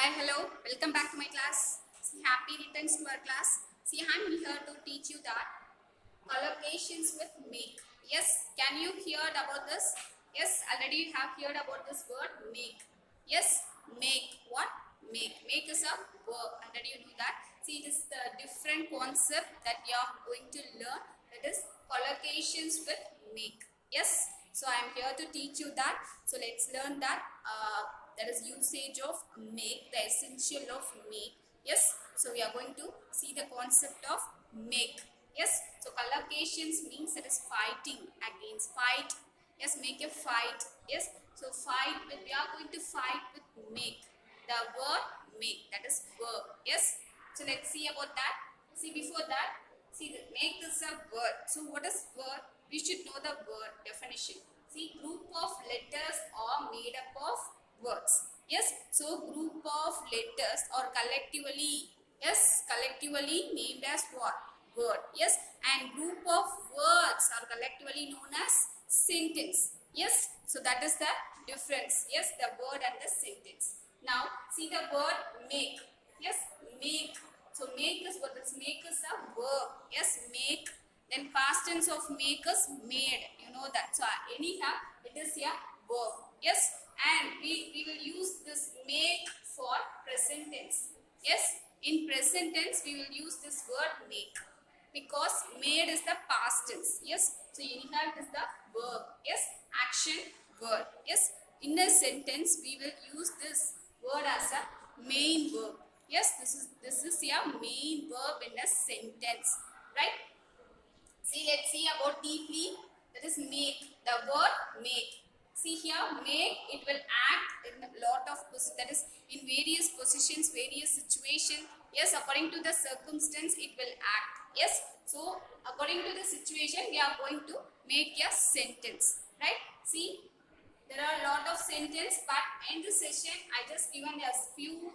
Hi, hello, welcome back to my class. See, happy returns to our class. See, I'm here to teach you that collocations with make. Yes, can you hear about this? Yes, already you have heard about this word make. Yes, make. What? Make. Make is a verb. Already you know that. See, it is the different concept that you are going to learn. That is collocations with make. Yes, so I am here to teach you that. So let's learn that. That is usage of make, the essential of make. Yes, so we are going to see the concept of make. Yes, so collocations means that is fighting against, fight. Yes, make a fight. Yes, so fight with, we are going to fight with make, the word make, that is verb. Yes, so let's see about that. See, before that, see, the make is a word. So what is word? We should know the word definition. See, group of letters are made up of words. Yes, so group of letters or collectively, yes, collectively named as what? Word. Yes, and group of words are collectively known as sentence. Yes, so that is the difference. Yes, the word and the sentence. Now see the word make. Yes, make. So make is what? This make is a verb. Yes, make. Then past tense of make is made. You know that. So anyhow, it is a verb. Yes, and we will use this make for present tense. Yes, in present tense we will use this word make because made is the past tense. Yes, so anyhow it is the verb. Yes, action word. Yes, in a sentence we will use this word as a main verb. Yes, this is a main verb in a sentence, right? See, let's see about deeply. That is make. The word make. See here, make, it will act in a lot of positions. That is in various positions, various situations. Yes, according to the circumstance, it will act. Yes, so according to the situation, we are going to make a sentence. Right? See, there are a lot of sentences, but in this session, I just given a few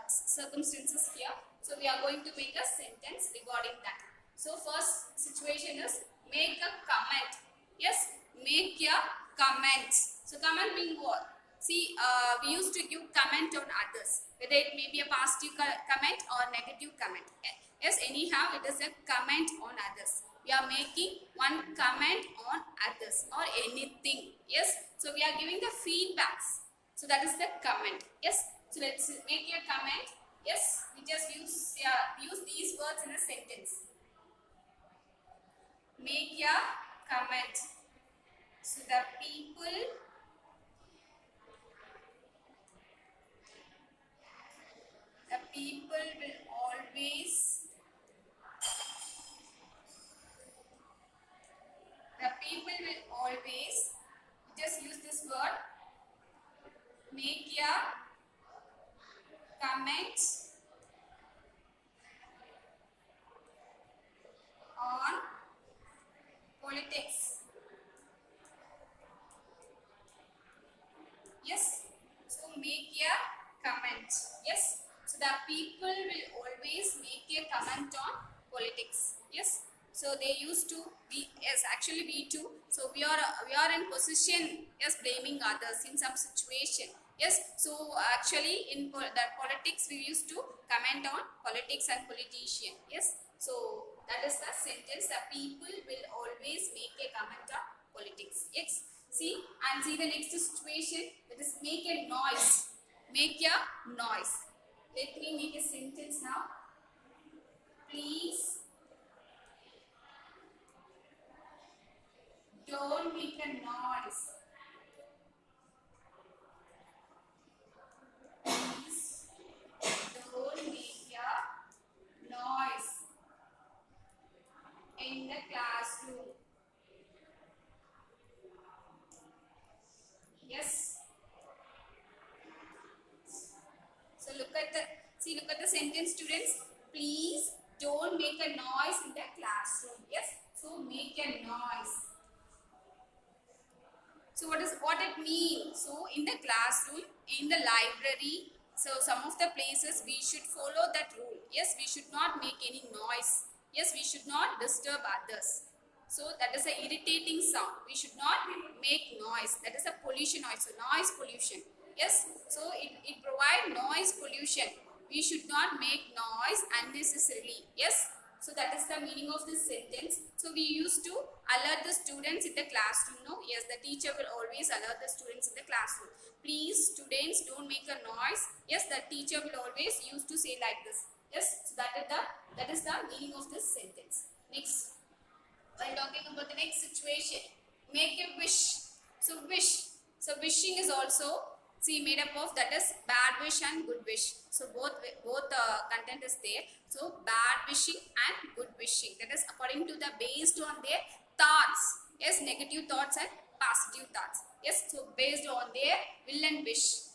circumstances here. So we are going to make a sentence regarding that. So first situation is make a comment. Yes, make a comment. So comment means what? See, we used to give comment on others, whether it may be a positive comment or negative comment. Yes, anyhow, it is a comment on others. We are making one comment on others or anything. Yes, so we are giving the feedbacks. So that is the comment. Yes, so let's make a comment. Yes, we just use these words in a sentence. Make a comment. So the people will always, just use this word, make a comment on politics. Yes, so make a comment. Yes, so the people will always make a comment on politics. Yes, so they used to be, yes, actually we too. So we are in position, yes, blaming others in some situation. Yes, so actually in that politics we used to comment on politics and politician. Yes, so that is the sentence, the people will always make a comment on politics. Yes, see, and see the next situation, that is make a noise. Make a noise. Let me make a sentence now. Please don't make a noise. Please don't make a noise in the classroom. Yes. So look at the sentence, students. Please don't make a noise in the classroom. Yes. So make a noise. So what it means? So in the classroom, in the library, so some of the places we should follow that rule. Yes, we should not make any noise. Yes, we should not disturb others. So that is an irritating sound. We should not make noise. That is a pollution also, noise pollution. Yes, so it provide noise pollution. We should not make noise unnecessarily. Yes, so that is the meaning of this sentence. So we used to alert the students in the classroom. No, yes, the teacher will always alert the students in the classroom. Please, students, don't make a noise. Yes, the teacher will always used to say like this. Yes, so that is the meaning of this sentence. Next, while talking about the next situation, make a wish. So wish. So wishing is also see made up of that is bad wish and good wish. So both content is there. So bad wishing and good wishing. That is according to the based on their thoughts. Yes, negative thoughts and positive thoughts. Yes, so based on their will and wish.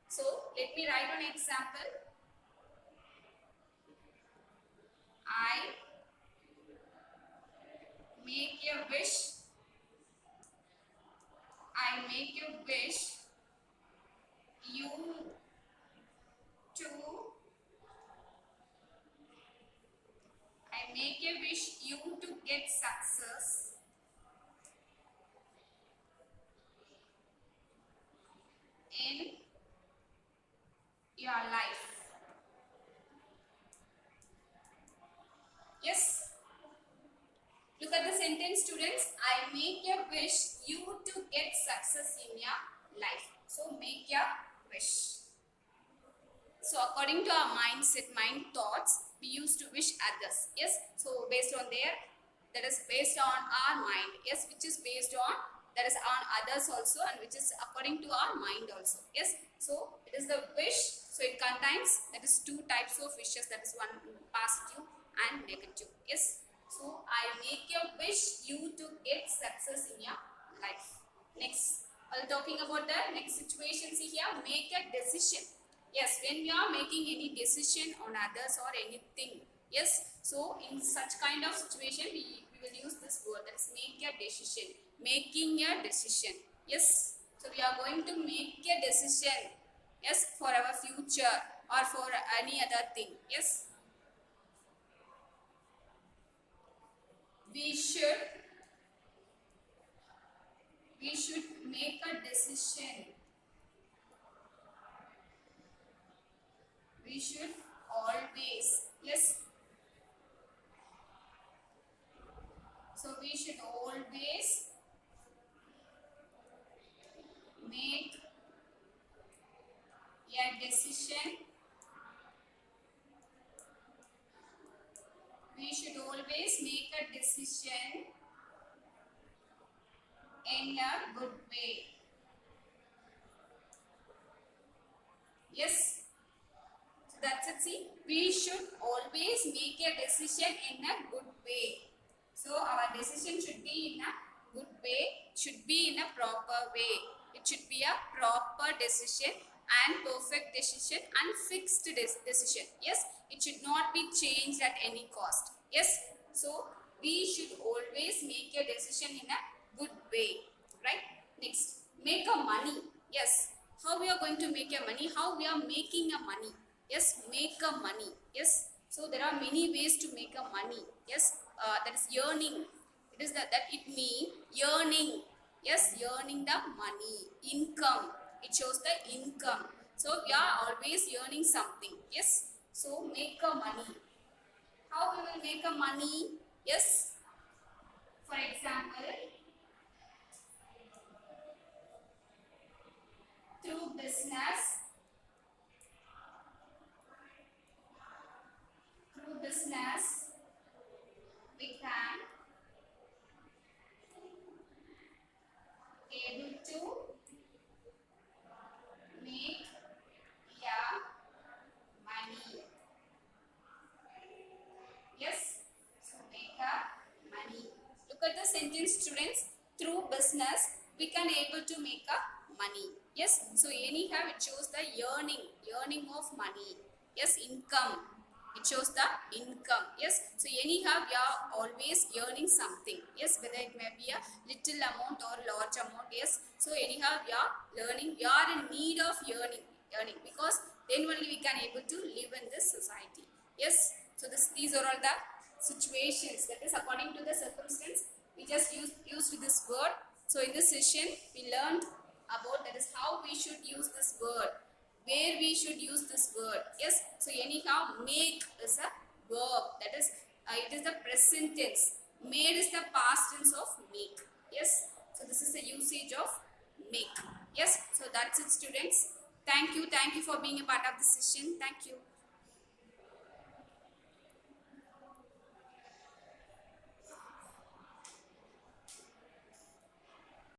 So let me write an example. I make a wish. I make a wish you to I make a wish you to get success in your life. Yes. Look at the sentence, students. I make a wish you to get success in your life. So make a wish. So according to our mindset, mind thoughts, we used to wish others. Yes. So based on that is based on our mind. Yes, which is based on that is on others also, and which is according to our mind also. Yes. So it is the wish. So it contains that is two types of wishes. That is one positive and negative. Yes. So I make a wish you to get success in your life. Next, while talking about the next situation, see here, make a decision. Yes, when we are making any decision on others or anything, yes, so in such kind of situation, we will use this word, that is make a decision, making a decision. Yes, so we are going to make a decision, yes, for our future or for any other thing. Yes, we should make a decision. We should always, yes, so we should always make a decision. We should always make a decision in a good way. Yes, so that's it. See, we should always make a decision in a good way. So our decision should be in a good way, should be in a proper way. It should be a proper decision and perfect decision and fixed decision. Yes, it should not be changed at any cost. Yes, so we should always make a decision in a good way, right? Next, make a money. Yes, how we are going to make a money? How we are making a money? Yes, make a money. Yes, so there are many ways to make a money. Yes, that is earning. It is that it means earning. Yes, earning the money, income. It shows the income. So we are always earning something. Yes, so make a money. How we will make a money? Yes, for example, through business. Through business, we can able to make yeah money. Yes, so make a money. Look at the sentence, students. Through business, we can able to make a money. Yes, so anyhow it shows the earning of money. Yes, income. It shows the income. Yes, so anyhow we are always earning something. Yes, whether it may be a little amount or large amount. Yes, so anyhow we are learning. We are in need of earning because then only we can able to live in this society. Yes, so these are all the situations, that is according to the circumstance. We just used this word. So in this session we learned about that is how we we should use this word, where we should use this word. Yes, so anyhow, make is a verb, that is it is the present tense. Made is the past tense of make. Yes, so this is the usage of make. Yes, so that's it, students. Thank you for being a part of this session. Thank you.